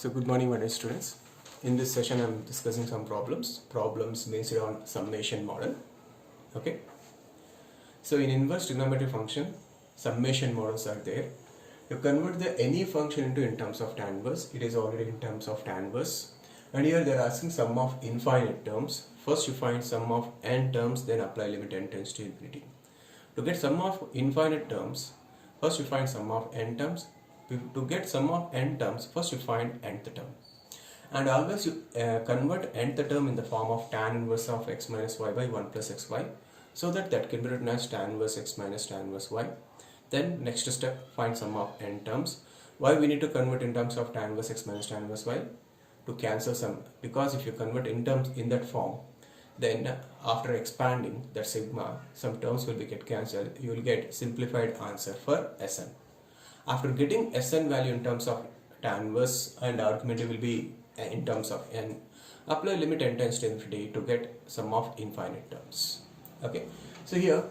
So good morning, my dear students. In this session, I'm discussing some problems based on summation model. Okay. So in inverse trigonometric function, summation models are there. You convert any function into in terms of tan inverse. It is already in terms of tan inverse. And here they are asking sum of infinite terms. First you find sum of n terms, then apply limit n tends to infinity. To get sum of infinite terms, first you find sum of n terms. To get sum of n terms, first you find nth term. And always you convert nth term in the form of tan inverse of x minus y by 1 plus xy. So that can be written as tan inverse x minus tan inverse y. Then next step, find sum of n terms. Why we need to convert in terms of tan inverse x minus tan inverse y? To cancel some, because if you convert in terms in that form, then after expanding that sigma, some terms will be get cancelled. You will get simplified answer for Sn. After getting Sn value in terms of tan inverse and argument will be in terms of n, apply limit n tends to infinity to get sum of infinite terms. Okay, so here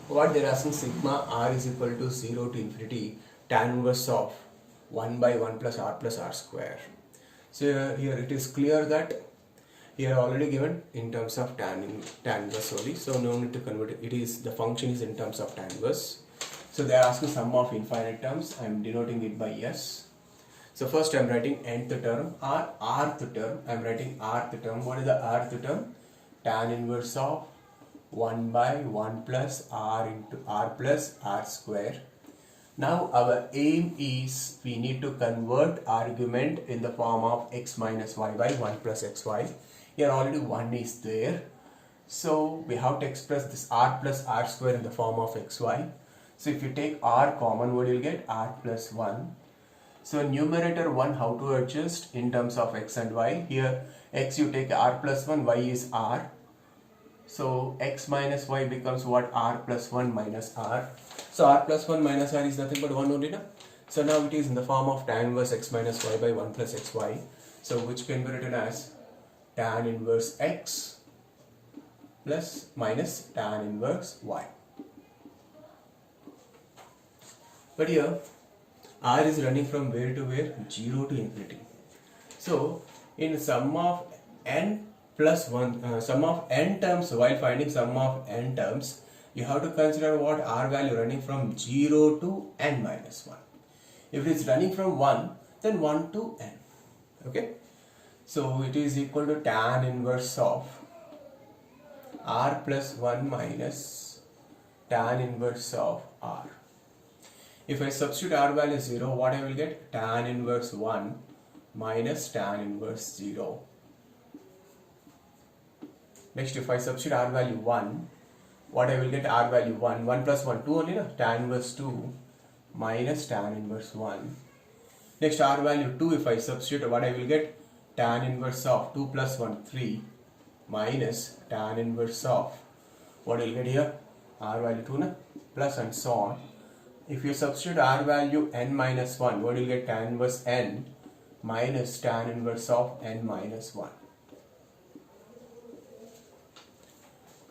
what they are asking, sigma r is equal to 0 to infinity tan inverse of 1 by 1 plus r square. So here it is clear that here already given in terms of tan inverse only, so no need to convert it. It is, the function is in terms of tan inverse. So they are asking sum of infinite terms. I am denoting it by s. So first I am writing nth term or rth term. I am writing rth term. What is the rth term? Tan inverse of 1 by 1 plus r into r plus r square. Now our aim is we need to convert argument in the form of x minus y by 1 plus xy. Here already 1 is there. So we have to express this r plus r square in the form of xy. So if you take r common, what you will get? R plus 1. So numerator 1, how to adjust in terms of x and y? Here x you take r plus 1, y is r. So x minus y becomes what? R plus 1 minus r. So r plus 1 minus r is nothing but 1 only, na? So now it is in the form of tan inverse x minus y by 1 plus xy. So which can be written as tan inverse x plus minus tan inverse y. But here r is running from where to where? 0 to infinity. So in sum of n plus 1, sum of n terms, while finding sum of n terms, you have to consider what? R value running from 0 to n minus 1. If it is running from 1, then 1 to n. Okay. So it is equal to tan inverse of r plus 1 minus tan inverse of r. If I substitute r value 0, what I will get? Tan inverse 1 minus tan inverse 0. Next, if I substitute r value 1, what I will get? R value 1, 1 plus 1, 2 only, na? Tan inverse 2 minus tan inverse 1. Next, r value 2, if I substitute, what I will get? Tan inverse of 2 plus 1, 3 minus tan inverse of, what will get here? R value 2, na? Plus and so on. If you substitute r value n minus 1, what will get? Tan inverse n minus tan inverse of n minus 1.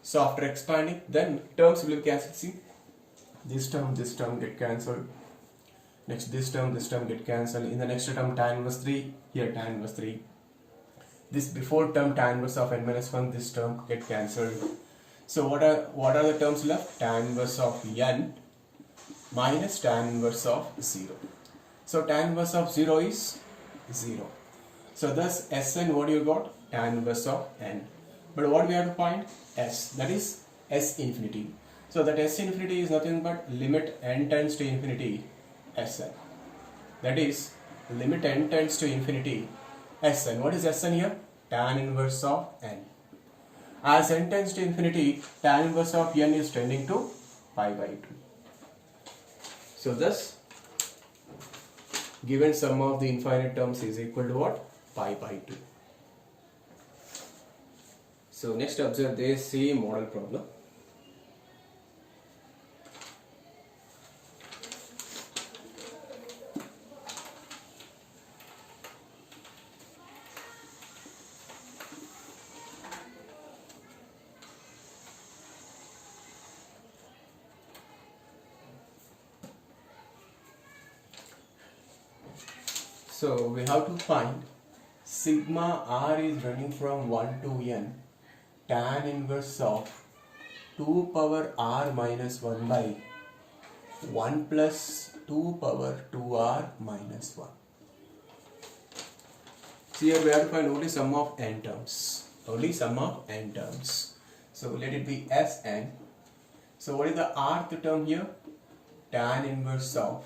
So after expanding, then terms will be cancelled. See, this term get cancelled. Next this term get cancelled. In the next term tan inverse 3, here tan inverse 3. This before term tan inverse of n minus 1, this term get cancelled. So what are the terms left? Tan inverse of n minus tan inverse of 0. So tan inverse of 0 is 0. So thus Sn, what you got? Tan inverse of n. But what we have to find? S, that is S infinity. So that S infinity is nothing but limit n tends to infinity Sn. That is limit n tends to infinity Sn. What is Sn here? Tan inverse of n. As n tends to infinity, tan inverse of n is tending to pi by 2. So thus given sum of the infinite terms is equal to what? Pi by 2. So next observe the same model problem. So we have to find sigma r is running from 1 to n tan inverse of 2 power r minus 1 by 1 plus 2 power 2r minus 1. So here we have to find only sum of n terms. Only sum of n terms. So let it be Sn. So what is the rth term here? Tan inverse of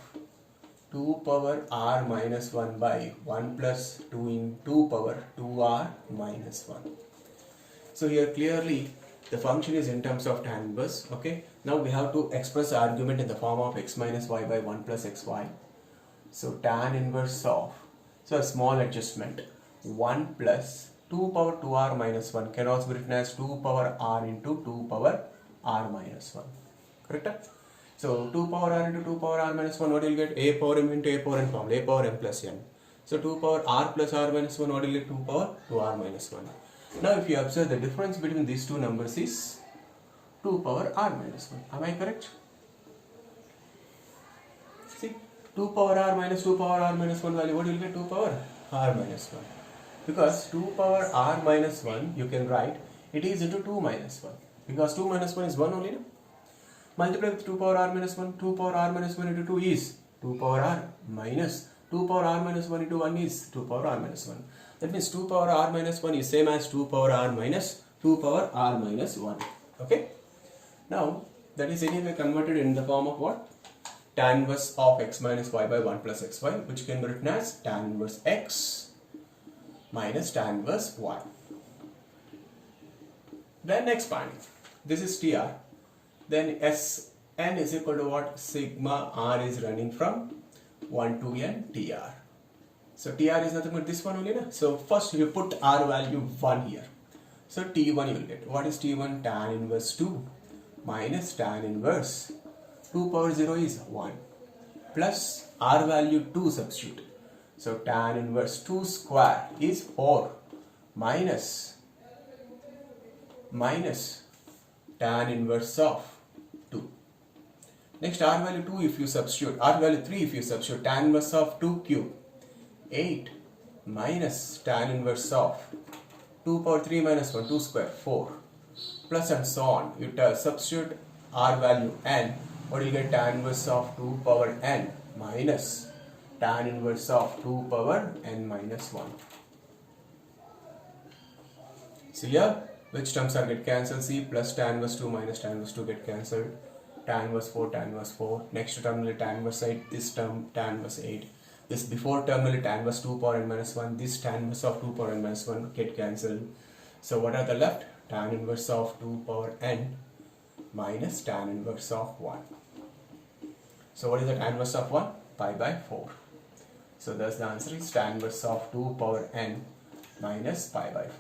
2 power r minus 1 by 1 plus 2 in 2 power 2r minus 1. So here clearly the function is in terms of tan inverse. Okay. Now we have to express the argument in the form of x minus y by 1 plus xy. So tan inverse of, so a small adjustment, 1 plus 2 power 2r minus 1 can also be written as 2 power r into 2 power r minus 1. Correct? So 2 power r into 2 power r minus 1, what will you get? A power m into a power n form, a power m plus n. So 2 power r plus r minus 1, what will you get? 2 power 2r minus 1. Now if you observe, the difference between these two numbers is 2 power r minus 1. Am I correct? See, 2 power r minus 2 power r minus 1 value, what will you get? 2 power r minus 1. Because 2 power r minus 1, you can write it is into 2 minus 1. Because 2 minus 1 is 1 only. No? Multiply with 2 power r minus 1. 2 power r minus 1 into 2 is 2 power r minus 2 power r minus 1 into 1 is 2 power r minus 1. That means 2 power r minus 1 is same as 2 power r minus 2 power r minus 1. Okay. Now that is anyway converted in the form of what? Tan inverse of x minus y by 1 plus xy, which can be written as tan inverse x minus tan inverse y. Then expanding, this is tr. Then Sn is equal to what? Sigma r is running from 1 to n tr. So tr is nothing but this one only. Na? So first you put r value 1 here. So t1 you will get. What is t1? Tan inverse 2 minus tan inverse 2 power 0 is 1 plus r value 2 substitute. So tan inverse 2 square is 4 minus tan inverse of 2. Next r value 2 if you substitute, r value 3 if you substitute, tan inverse of 2 cube 8 minus tan inverse of 2 power 3 minus 1 2 square 4 plus and so on. You substitute r value n, what do you get? Tan inverse of 2 power n minus tan inverse of 2 power n minus 1. So here which terms are get cancelled? See, plus tan inverse 2 minus tan inverse 2 get cancelled. Tan inverse 4, tan inverse 4. Next term will tan inverse 8. This term tan inverse 8. This before term will tan inverse 2 power n minus 1. This tan inverse of 2 power n minus 1 get cancelled. So what are the left? Tan inverse of 2 power n minus tan inverse of 1. So what is the tan inverse of 1? Pi by 4. So thus the answer is tan inverse of 2 power n minus pi by 4.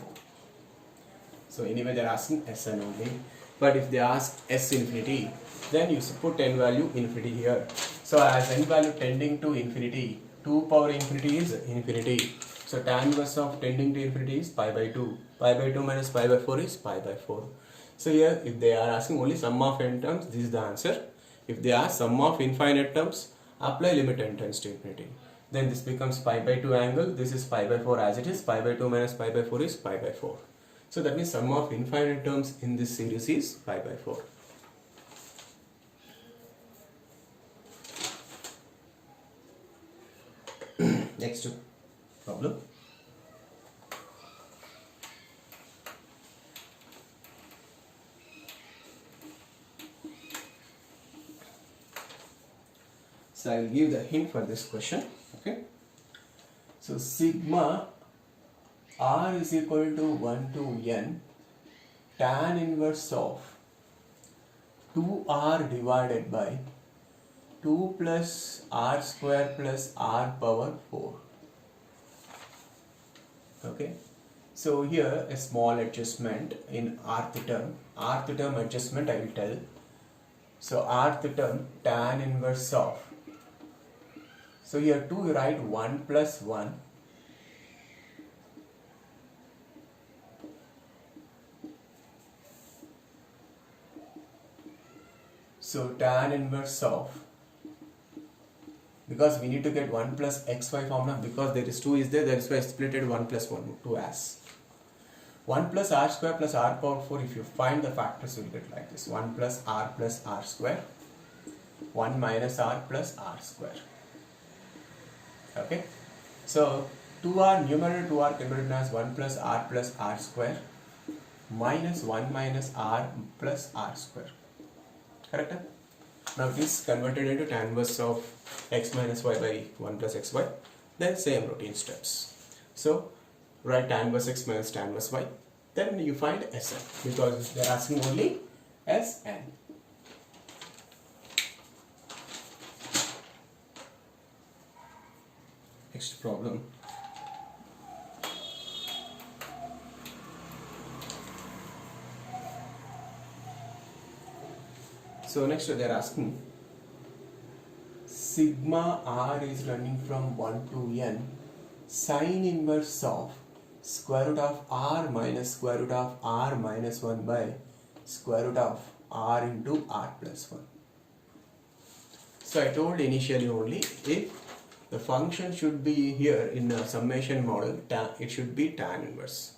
So anyway they are asking Sn only. But if they ask S infinity, then you put n value infinity here. So as n value tending to infinity, 2 power infinity is infinity. So tan inverse of tending to infinity is pi by 2. Pi by 2 minus pi by 4 is pi by 4. So here if they are asking only sum of n terms, this is the answer. If they ask sum of infinite terms, apply limit n tends to infinity. Then this becomes pi by 2 angle. This is pi by 4 as it is. Pi by 2 minus pi by 4 is pi by 4. So that means sum of infinite terms in this series is pi by 4. Next problem. So I will give the hint for this question. Okay. So sigma r is equal to 1 to n tan inverse of 2r divided by 2 plus r square plus r power 4. Okay. So here a small adjustment in rth term. Rth term adjustment I will tell. So rth term tan inverse of. So here 2 you write 1 plus 1. So tan inverse of, because we need to get 1 plus xy formula, because there is 2 is there, that's why I split it 1 plus 1 2 as 1 plus r square plus r power 4. If you find the factors, you will get like this: 1 plus r square, 1 minus r plus r square. Okay, so 2r, numerator 2r can be written as 1 plus r square minus 1 minus r plus r square. Correct? Now it is converted into tan inverse of x minus y by 1 plus xy. Then same routine steps. So write tan inverse x minus tan inverse y. Then you find Sn, because they are asking only Sn. Next problem. So next they are asking sigma r is running from 1 to n, sine inverse of square root of r minus square root of r minus 1 by square root of r into r plus 1. So I told initially only, if the function should be here in a summation model, it should be tan inverse,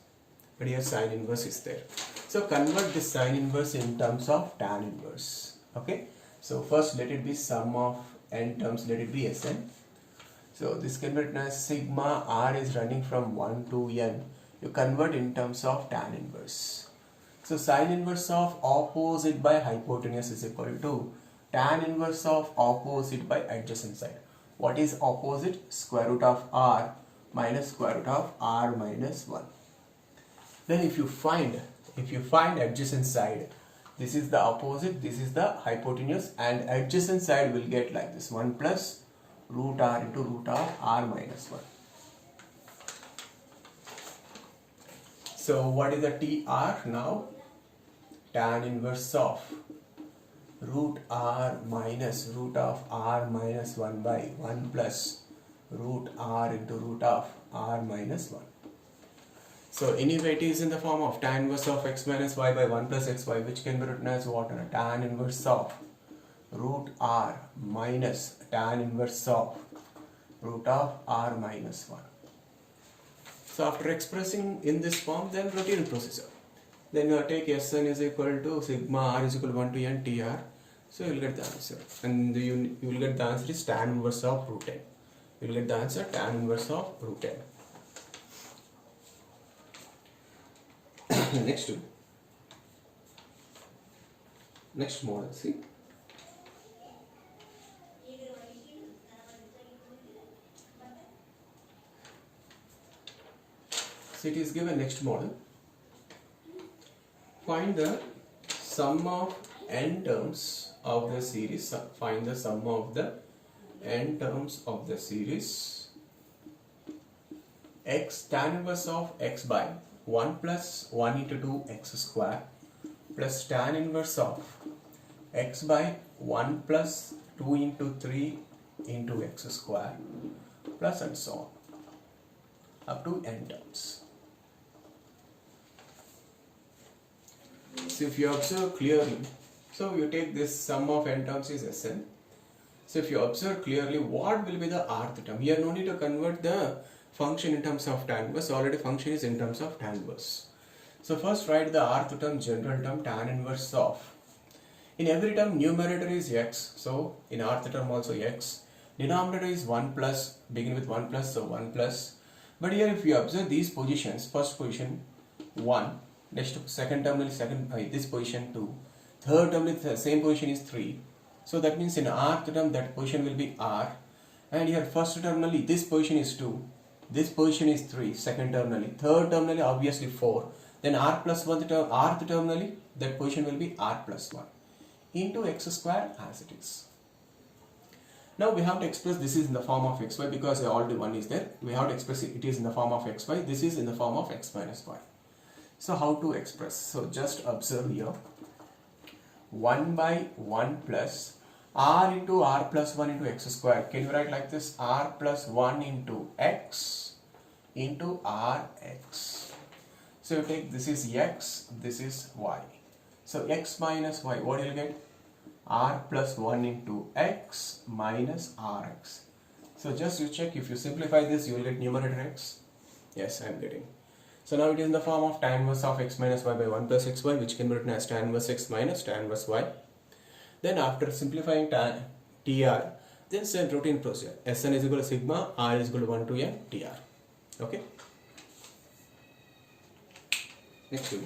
but here sine inverse is there. So convert this sine inverse in terms of tan inverse. Okay, so first let it be sum of n terms, let it be Sn. So this can be written as sigma r is running from 1 to n. You convert in terms of tan inverse. So sine inverse of opposite by hypotenuse is equal to tan inverse of opposite by adjacent side. What is opposite? Square root of r minus square root of r minus 1. Then if you find adjacent side, this is the opposite, this is the hypotenuse, and adjacent side will get like this: 1 plus root r into root of r minus 1. So what is the TR now? Tan inverse of root r minus root of r minus 1 by 1 plus root r into root of r minus 1. So anyway, it is in the form of tan inverse of x minus y by 1 plus xy, which can be written as what? Tan inverse of root r minus tan inverse of root of r minus 1. So after expressing in this form, then routine procedure. Then you take Sn is equal to sigma r is equal to 1 to n tr. So you will get the answer. And you will get the answer is tan inverse of root n. You will get the answer tan inverse of root n. Next model, see. So it is given next model. Find the sum of n terms of the series. Find the sum of the n terms of the series x tan inverse of x by 1 plus 1 into 2 x square plus tan inverse of x by 1 plus 2 into 3 into x square plus and so on up to n terms. So if you observe clearly, so you take this sum of n terms is Sn. So if you observe clearly, what will be the rth term? Here no need to convert the function in terms of tan inverse, already function is in terms of tan inverse. So first write the rth term, general term, tan inverse of, in every term numerator is x, so in rth term also x, denominator is 1 plus, begin with 1 plus, so 1 plus. But here if you observe these positions, first position 1, next second terminal is this position 2, third terminal the same position is 3. So that means in rth term that position will be r, and here first terminally this position is 2, this position is 3, second terminally, third terminally obviously 4, then r plus 1 term, rth terminally that position will be r plus 1 into x square as it is. Now we have to express this is in the form of xy, because already 1 is there. We have to express it is in the form of xy, this is in the form of x minus y. So how to express? So just observe here, 1 by 1 plus r into r plus 1 into x square. Can you write like this? R plus 1 into x into rx. So you take this is x, this is y. So x minus y, what will you get? R plus 1 into x minus rx. So just you check, if you simplify this, you will get numerator x. Yes, I am getting. So now it is in the form of tan inverse of x minus y by 1 plus xy, which can be written as tan inverse x minus tan inverse y. Then after simplifying tan tr, then same routine procedure. Sn is equal to sigma, r is equal to 1 to n tr. Okay. Next one.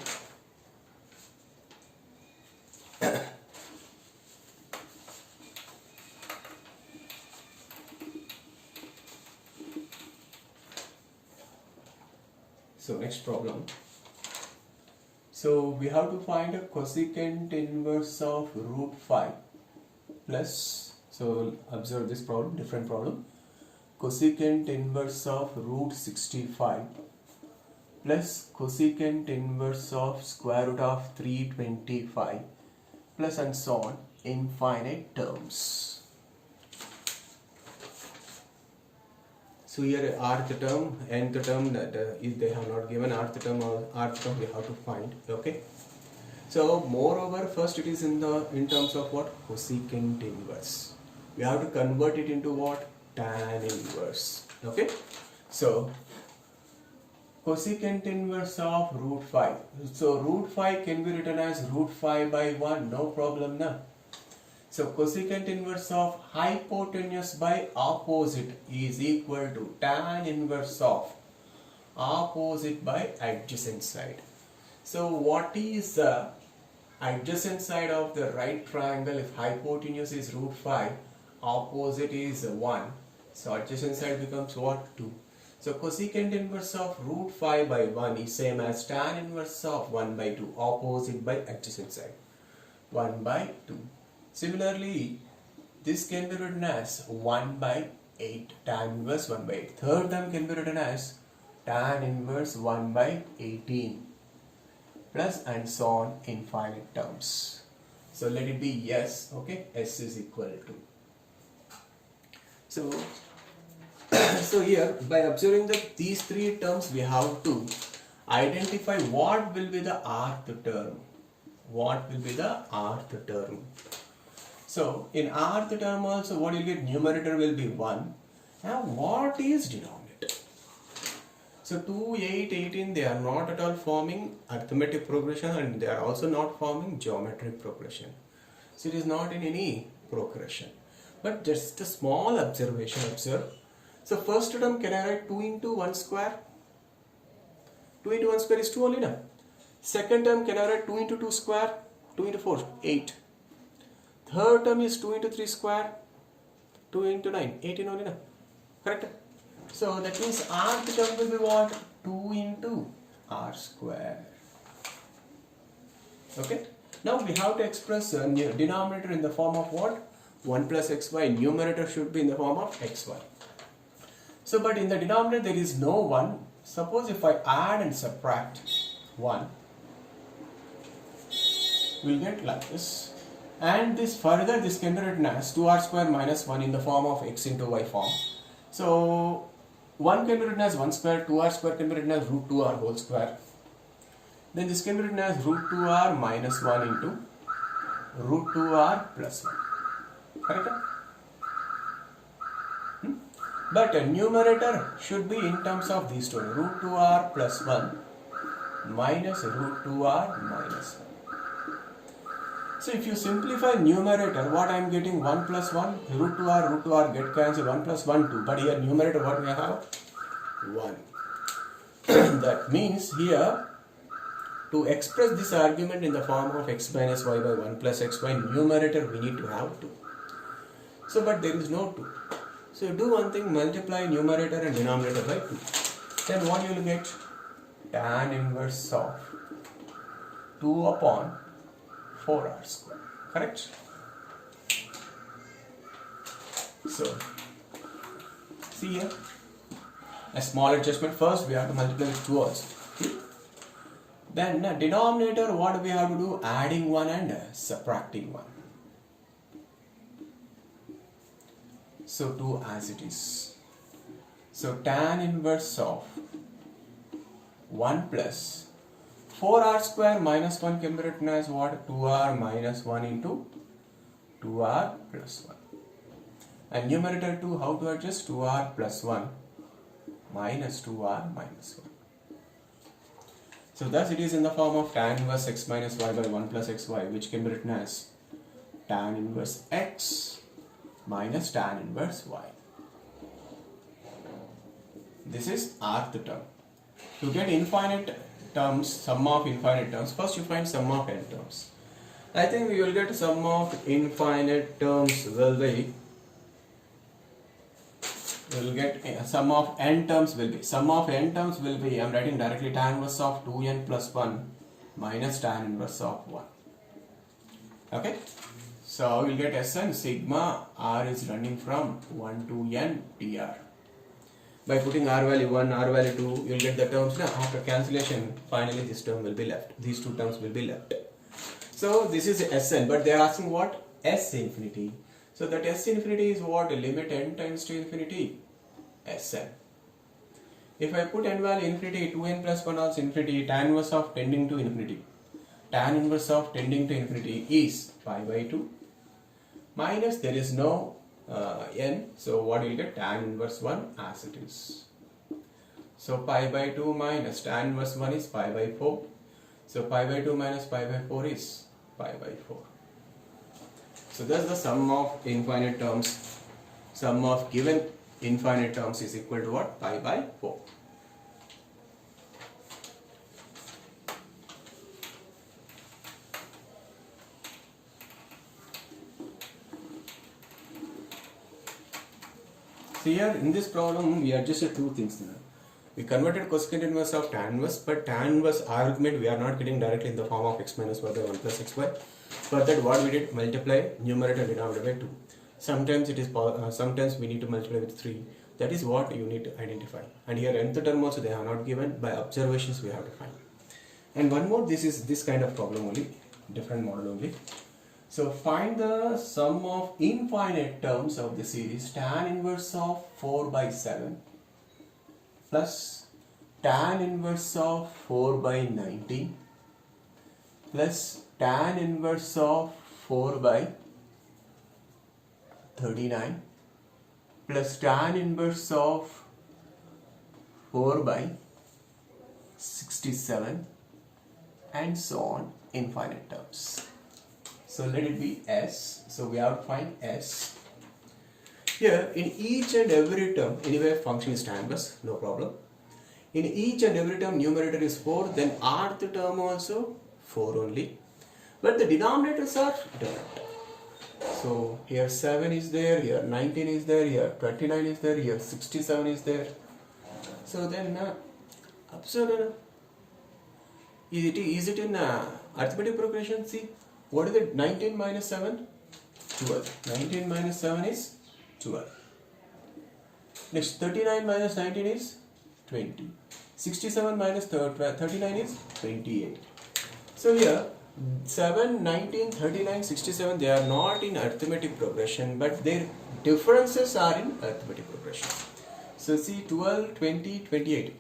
So next problem. So we have to find a cosecant inverse of root 5 plus, so observe this problem, different problem. Cosecant inverse of root 65 plus cosecant inverse of square root of 325 plus and so on, infinite terms. So here rth term, nth term, that if they have not given rth term or rth term, we have to find. Okay. So moreover, first it is in terms of what? Cosecant inverse. We have to convert it into what? Tan inverse. Okay. So cosecant inverse of root 5. So root 5 can be written as root 5 by 1. No problem now. So cosecant inverse of hypotenuse by opposite is equal to tan inverse of opposite by adjacent side. So what is the adjacent side of the right triangle? If hypotenuse is root 5, opposite is 1. So adjacent side becomes what? 2. So cosecant inverse of root 5 by 1 is same as tan inverse of 1 by 2, opposite by adjacent side, 1 by 2. Similarly, this can be written as 1 by 8, tan inverse 1 by 8. Third term can be written as tan inverse 1 by 18 plus and so on, infinite terms. So let it be yes, okay, s is equal to. So, so here by observing these three terms, we have to identify what will be the rth term. What will be the rth term? So in rth term also, what you get? Numerator will be 1. Now what is denominator? So 2, 8, 18, they are not at all forming arithmetic progression, and they are also not forming geometric progression. So it is not in any progression. But just a small observation, observe. So first term, can I write 2 into 1 square? 2 into 1 square is 2 only now. Second term, can I write 2 into 2 square? 2 into 4, 8. Third term is 2 into 3 square, 2 into 9, 18 only now. Correct? So that means rth term will be what? 2 into r square. Okay? Now we have to express denominator in the form of what? 1 plus xy. Numerator should be in the form of xy. So but in the denominator there is no 1. Suppose if I add and subtract 1, we'll get like this. And this further, this can be written as 2r square minus 1 in the form of x into y form. So 1 can be written as 1 square, 2r square can be written as root 2r whole square. Then this can be written as root 2r minus 1 into root 2r plus 1. Correct? But a numerator should be in terms of these two, root 2r plus 1 minus root 2r minus 1. So if you simplify numerator, what I am getting? 1 plus 1, root 2r get cancelled, 1 plus 1, 2. But here numerator what we have? 1. That means here, to express this argument in the form of x minus y by 1 plus xy, numerator we need to have 2. So but there is no 2. So you do one thing, multiply numerator and denominator by 2. Then what you will get? Tan inverse of 2 upon 4r square. Correct? So, see here, a small adjustment. First we have to multiply with 2 also. Then denominator, what do we have to do? Adding 1 and subtracting 1. So 2 as it is. So tan inverse of 1 plus 4r square minus 1 can be written as what? 2r minus 1 into 2r plus 1. And numerator 2, how to adjust? 2r plus 1 minus 2r minus 1. So thus it is in the form of tan inverse x minus y by 1 plus xy, which can be written as tan inverse x minus tan inverse y. This is rth term. To get infinite terms, sum of infinite terms, first you find sum of n terms. I think we will get sum of infinite terms will be, sum of n terms will be, I am writing directly tan inverse of 2n plus 1 minus tan inverse of 1. Okay, so we will get Sn sigma r is running from 1 to n dr. By putting r value 1, r value 2, you will get the terms. Now after cancellation, finally this term will be left. These two terms will be left. So this is Sn, but they are asking what? S infinity. So that S infinity is what? Limit n tends to infinity. Sn. If I put n value infinity, 2n plus 1 also infinity, tan inverse of tending to infinity. Tan inverse of tending to infinity is pi by 2 minus, there is no n, so what you will get? Tan inverse 1 as it is. So pi by 2 minus tan inverse 1 is pi by 4. So pi by 2 minus pi by 4 is pi by 4. So that's the sum of infinite terms. Sum of given infinite terms is equal to what? Pi by 4. So here in this problem we adjusted two things now. We converted cosecant inverse of tan inverse, but tan inverse argument we are not getting directly in the form of x minus y by 1 plus xy. For that what we did? Multiply numerator and denominator by 2. Sometimes it is sometimes we need to multiply with 3. That is what you need to identify. And here nth term also they are not given. By observations we have to find. And one more, this is this kind of problem only, different model only. So find the sum of infinite terms of the series tan inverse of 4 by 7 plus tan inverse of 4 by 19 plus tan inverse of 4 by 39 plus tan inverse of 4 by 67 and so on, infinite terms. So let it be S. So we have to find S. Here in each and every term, anyway function is tan inverse, no problem. In each and every term numerator is 4, then rth term also 4 only. But the denominators are different. So here 7 is there, here 19 is there, here 29 is there, here 67 is there. So then observe, is it in arithmetic progression? See, what is it? 19 minus 7? 12. 19 minus 7 is 12. Next 39 minus 19 is 20. 67 minus 39 is 28. So here 7, 19, 39, 67, they are not in arithmetic progression, but their differences are in arithmetic progression. So see 12, 20, 28.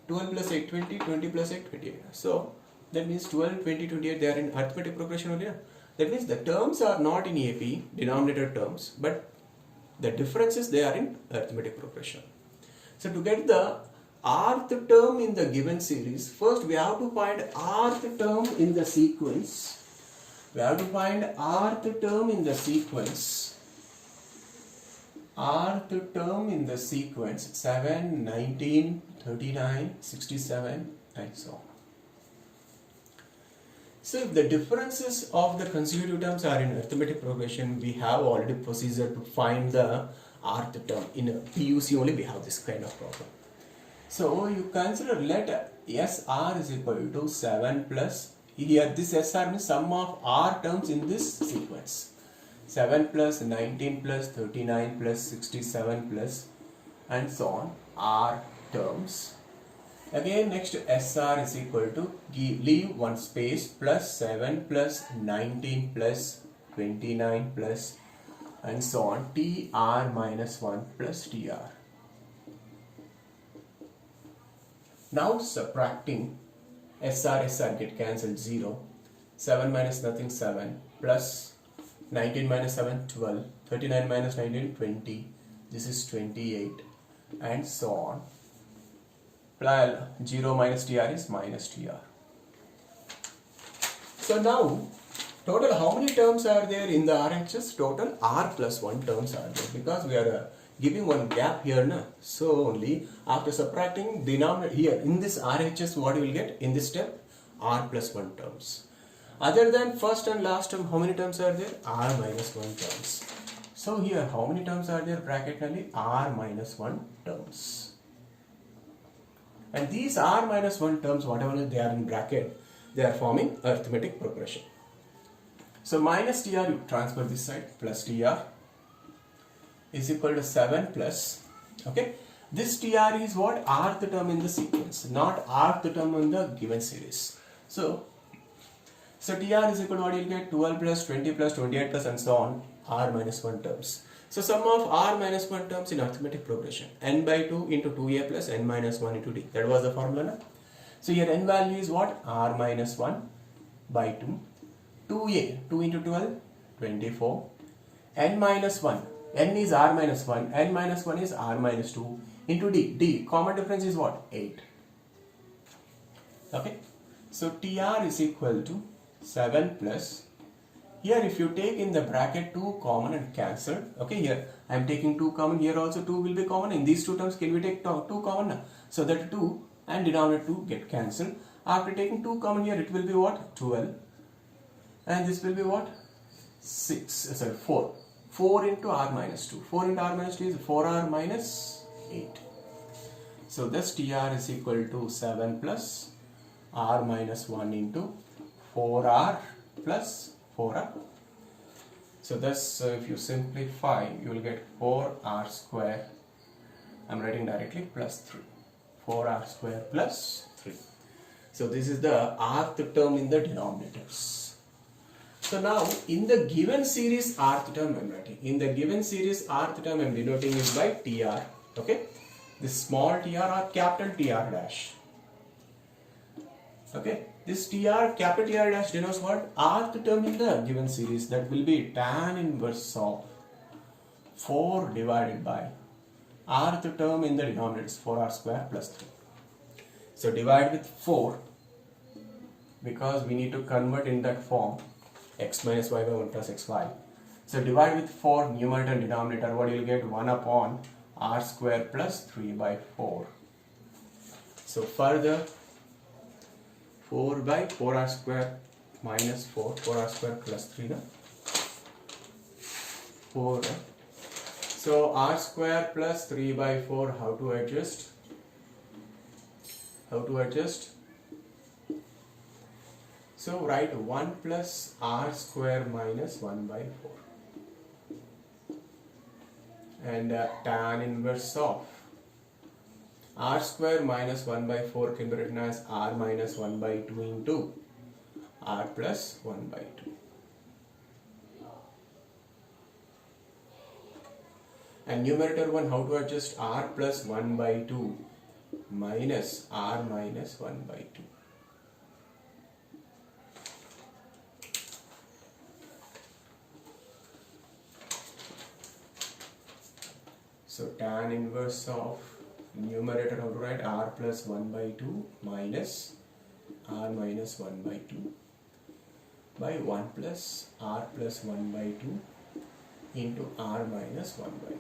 12 plus 8, 20, 20 plus 8, 28. So that means 12, 20, 28, they are in arithmetic progression only. That means the terms are not in AP, denominator terms, but the differences they are in arithmetic progression. So to get the rth term in the given series, first we have to find rth term in the sequence. We have to find rth term in the sequence. Rth term in the sequence 7, 19, 39, 67 and so on. So if the differences of the consecutive terms are in arithmetic progression, we have already procedure to find the rth term. In a PUC only we have this kind of problem. So you consider let SR is equal to 7 plus, here this SR means sum of R terms in this sequence. 7 plus 19 plus 39 plus 67 plus and so on, R terms. Again next SR is equal to, leave one space, plus 7 plus 19 plus 29 plus and so on, TR minus 1 plus TR. Now subtracting, SR get cancelled, 0. 7 minus nothing 7 plus 19 minus 7, 12. 39 minus 19, 20. This is 28, and so on. 0 minus tr is minus tr. So now, total how many terms are there in the RHS? Total r plus 1 terms are there, because we are giving one gap here now. So only after subtracting denominator here in this RHS, what you will get in this step? R plus 1 terms. Other than first and last term, how many terms are there? R minus 1 terms. So here, how many terms are there? Bracket only R minus 1 terms. And these R minus 1 terms, whatever they are in bracket, they are forming arithmetic progression. So minus tr, you transfer this side, plus tr is equal to 7 plus, okay. This tr is what? Rth term in the sequence, not rth term in the given series. So tr is equal to what you will get? 12 plus 20 plus 28 plus and so on, r minus 1 terms. So sum of r minus 1 terms in arithmetic progression, n by 2 into 2a plus n minus 1 into d. That was the formula now. So here n value is what? R minus 1 by 2. 2a, 2 into 12, 24. n minus 1, n is r minus 1, n minus 1 is r minus 2 into d. D, common difference is what? 8. Okay. So tr is equal to 7 plus, here if you take in the bracket 2 common and cancel, okay, here I am taking 2 common, here also 2 will be common. In these two terms, can we take 2 common now? So that 2 and denominator 2 get cancelled. After taking 2 common here, it will be what? 12. And this will be what? 4. 4 into r minus 2. 4 into r minus 2 is 4r minus 8. So this tr is equal to 7 plus r minus 1 into 4r plus 4r. So thus if you simplify, you will get 4r square. I am writing directly plus 3. 4r square plus 3. So this is the rth term in the denominators. So now in the given series rth term I am writing. In the given series rth term I am denoting it by tr. Okay. This small tr or capital tr dash. Okay. This tr, capital tr dash denotes what? Rth term in the given series. That will be tan inverse of 4 divided by rth term in the denominator is 4r square plus 3. So divide with 4, because we need to convert in that form x minus y by 1 plus xy. So divide with 4, numerator and denominator, what you will get? 1 upon r square plus 3 by 4. So further 4 by 4r square minus 4, 4r square plus 3 na? 4. So r square plus 3 by 4, how to adjust? How to adjust? So write 1 plus r square minus 1 by 4. And tan inverse of r square minus 1 by 4 can be written as r minus 1 by 2 into r plus 1 by 2. And numerator 1, how to adjust? R plus 1 by 2 minus r minus 1 by 2. So tan inverse of numerator, how to write? R plus 1 by 2 minus r minus 1 by 2 by 1 plus r plus 1 by 2 into r minus 1 by 2.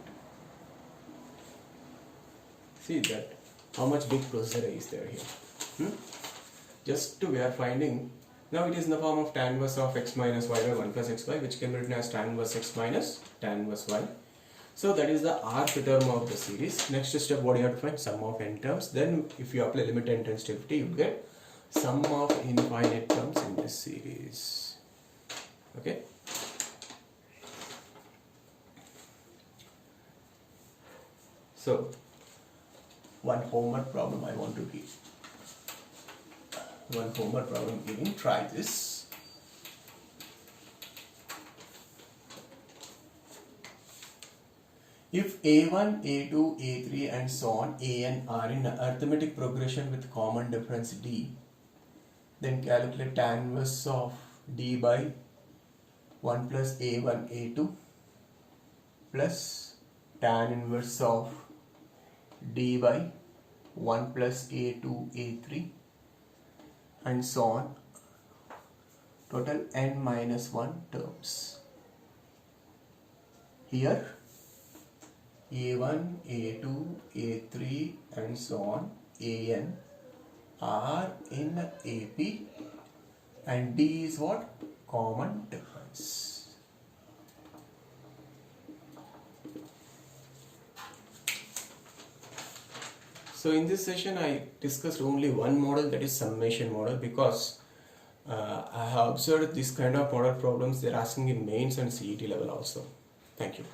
See that how much big processor is there here. Just to we are finding, now it is in the form of tan inverse of x minus y by 1 plus xy, which can be written as tan inverse x minus tan inverse y. So that is the rth term of the series. Next step, what you have to find? Sum of n terms. Then if you apply limit n tends to infinity, you get sum of infinite terms in this series. Okay. So one homework problem I want to give. One homework problem giving. Try this. If a1, a2, a3 and so on, an are in arithmetic progression with common difference d, then calculate tan inverse of d by 1 plus a1 a2 plus tan inverse of d by 1 plus a2 a3 and so on, total n minus 1 terms. Here a1 a2 a3 and so on, an are in AP and D is what? Common difference. So in this session I discussed only one model, that is summation model, because I have observed this kind of model problems they are asking in mains and CET level also. Thank you.